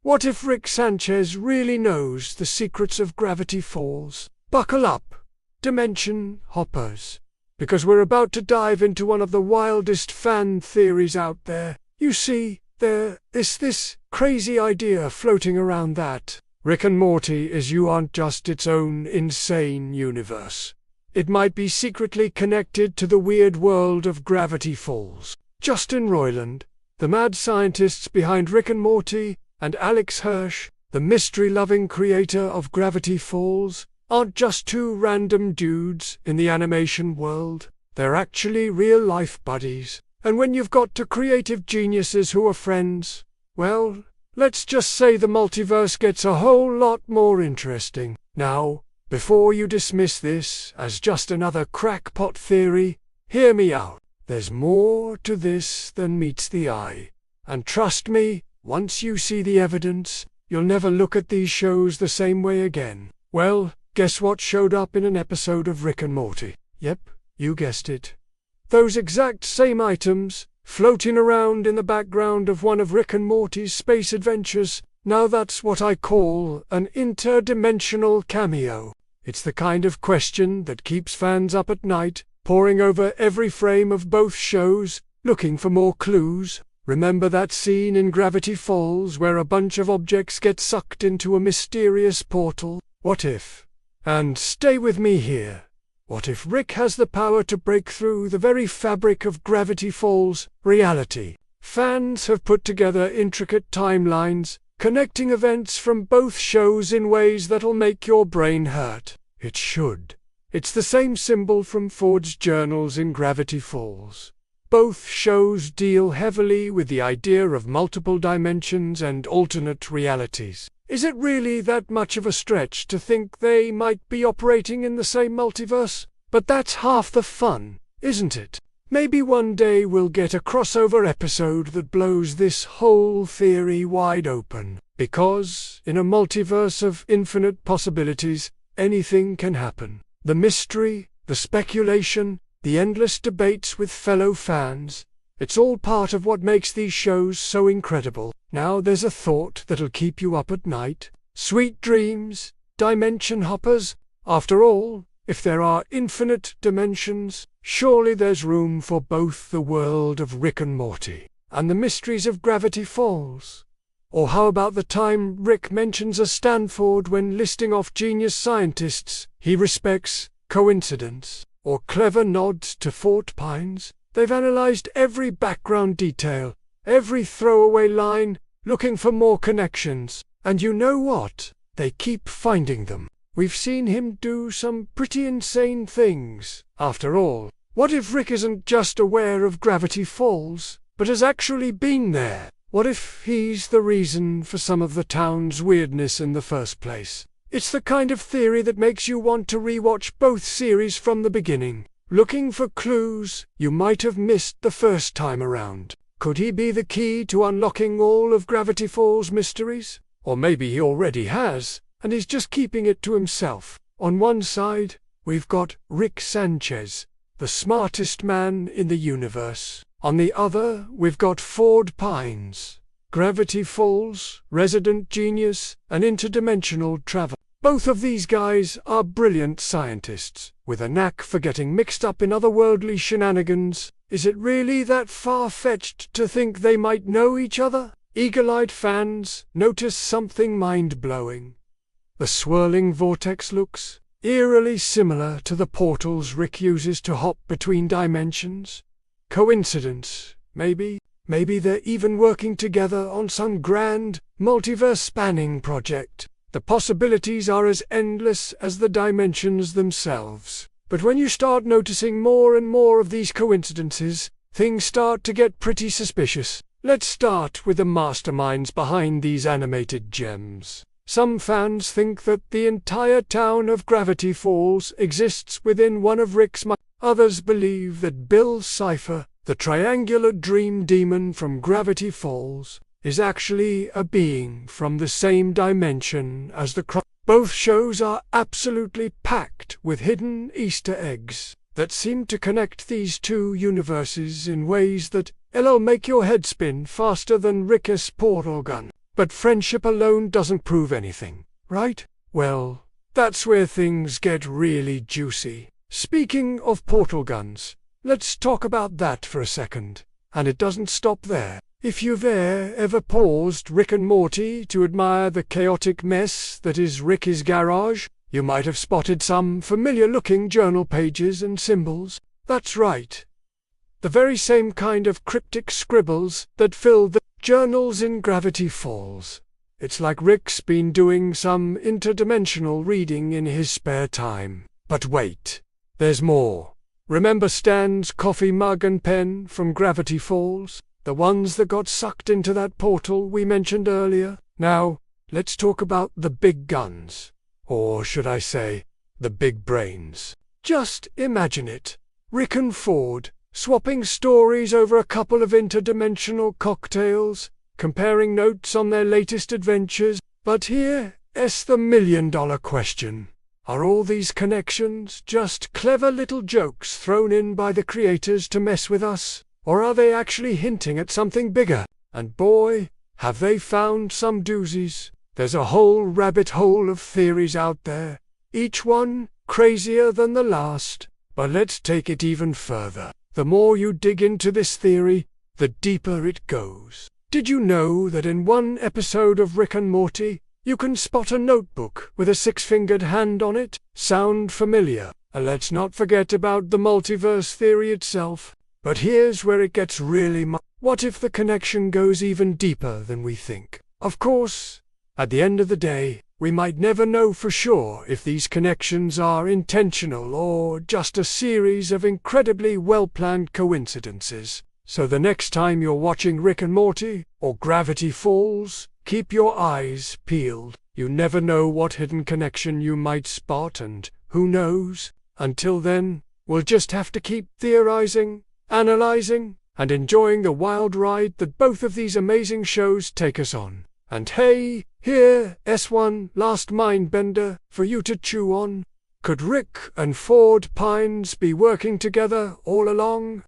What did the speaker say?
What if Rick Sanchez really knows the secrets of Gravity Falls? Buckle up, Dimension Hoppers, because we're about to dive into one of the wildest fan theories out there. You see, there is this crazy idea floating around that Rick and Morty aren't just its own insane universe. It might be secretly connected to the weird world of Gravity Falls. Justin Roiland, the mad scientists behind Rick and Morty, and Alex Hirsch, the mystery-loving creator of Gravity Falls, aren't just two random dudes in the animation world. They're actually real-life buddies. And when you've got two creative geniuses who are friends, well, let's just say the multiverse gets a whole lot more interesting. Now, before you dismiss this as just another crackpot theory, hear me out. There's more to this than meets the eye. And trust me, once you see the evidence, you'll never look at these shows the same way again. Well, guess what showed up in an episode of Rick and Morty? Yep, you guessed it. Those exact same items, floating around in the background of one of Rick and Morty's space adventures. Now that's what I call an interdimensional cameo. It's the kind of question that keeps fans up at night, poring over every frame of both shows, looking for more clues. Remember that scene in Gravity Falls where a bunch of objects get sucked into a mysterious portal? What if? And stay with me here. What if Rick has the power to break through the very fabric of Gravity Falls reality? Fans have put together intricate timelines, connecting events from both shows in ways that'll make your brain hurt. It should. It's the same symbol from Ford's journals in Gravity Falls. Both shows deal heavily with the idea of multiple dimensions and alternate realities. Is it really that much of a stretch to think they might be operating in the same multiverse? But that's half the fun, isn't it? Maybe one day we'll get a crossover episode that blows this whole theory wide open. Because, in a multiverse of infinite possibilities, anything can happen. The mystery, the speculation, the endless debates with fellow fans, it's all part of what makes these shows so incredible. Now there's a thought that'll keep you up at night. Sweet dreams, Dimension Hoppers. After all, if there are infinite dimensions, surely there's room for both the world of Rick and Morty and the mysteries of Gravity Falls. Or how about the time Rick mentions a Stanford when listing off genius scientists he respects? Coincidence? Or clever nods to Fort Pines? They've analyzed every background detail, every throwaway line, looking for more connections. And you know what? They keep finding them. We've seen him do some pretty insane things. After all, what if Rick isn't just aware of Gravity Falls, but has actually been there? What if he's the reason for some of the town's weirdness in the first place? It's the kind of theory that makes you want to rewatch both series from the beginning, looking for clues you might have missed the first time around. Could he be the key to unlocking all of Gravity Falls' mysteries? Or maybe he already has, and he's just keeping it to himself. On one side, we've got Rick Sanchez, the smartest man in the universe. On the other, we've got Ford Pines, Gravity Falls, resident genius, and interdimensional travel. Both of these guys are brilliant scientists, with a knack for getting mixed up in otherworldly shenanigans. Is it really that far-fetched to think they might know each other? Eagle-eyed fans notice something mind-blowing. The swirling vortex looks eerily similar to the portals Rick uses to hop between dimensions. Coincidence, maybe? Maybe they're even working together on some grand, multiverse-spanning project. The possibilities are as endless as the dimensions themselves. But when you start noticing more and more of these coincidences, things start to get pretty suspicious. Let's start with the masterminds behind these animated gems. Some fans think that the entire town of Gravity Falls exists within one of Rick's minds. Others believe that Bill Cipher, the triangular dream demon from Gravity Falls, is actually a being from the same dimension as the Croc. Both shows are absolutely packed with hidden Easter eggs that seem to connect these two universes in ways that will make your head spin faster than Rick's portal gun. but friendship alone doesn't prove anything, right? Well, that's where things get really juicy. Speaking of portal guns, let's talk about that for a second. And it doesn't stop there. If you've ever paused Rick and Morty to admire the chaotic mess that is Rick's garage, you might have spotted some familiar-looking journal pages and symbols. That's right. The very same kind of cryptic scribbles that fill the journals in Gravity Falls. It's like Rick's been doing some interdimensional reading in his spare time. But wait, there's more. Remember Stan's coffee mug and pen from Gravity Falls? The ones that got sucked into that portal we mentioned earlier? Now, let's talk about the big guns. Or should I say, the big brains. Just imagine it. Rick and Ford, swapping stories over a couple of interdimensional cocktails, comparing notes on their latest adventures. But here's the million-dollar question. Are all these connections just clever little jokes thrown in by the creators to mess with us? Or are they actually hinting at something bigger? And boy, have they found some doozies. There's a whole rabbit hole of theories out there, each one crazier than the last. But let's take it even further. The more you dig into this theory, the deeper it goes. Did you know that in one episode of Rick and Morty, you can spot a notebook with a six-fingered hand on it? Sound familiar? Let's not forget about the multiverse theory itself. But here's where it gets really what if the connection goes even deeper than we think? Of course, at the end of the day, we might never know for sure if these connections are intentional or just a series of incredibly well-planned coincidences. So the next time you're watching Rick and Morty or Gravity Falls, keep your eyes peeled. You never know what hidden connection you might spot, and who knows? Until then, we'll just have to keep theorizing, analyzing, and enjoying the wild ride that both of these amazing shows take us on. And hey, here's one last mind-bender for you to chew on. Could Rick and Ford Pines be working together all along?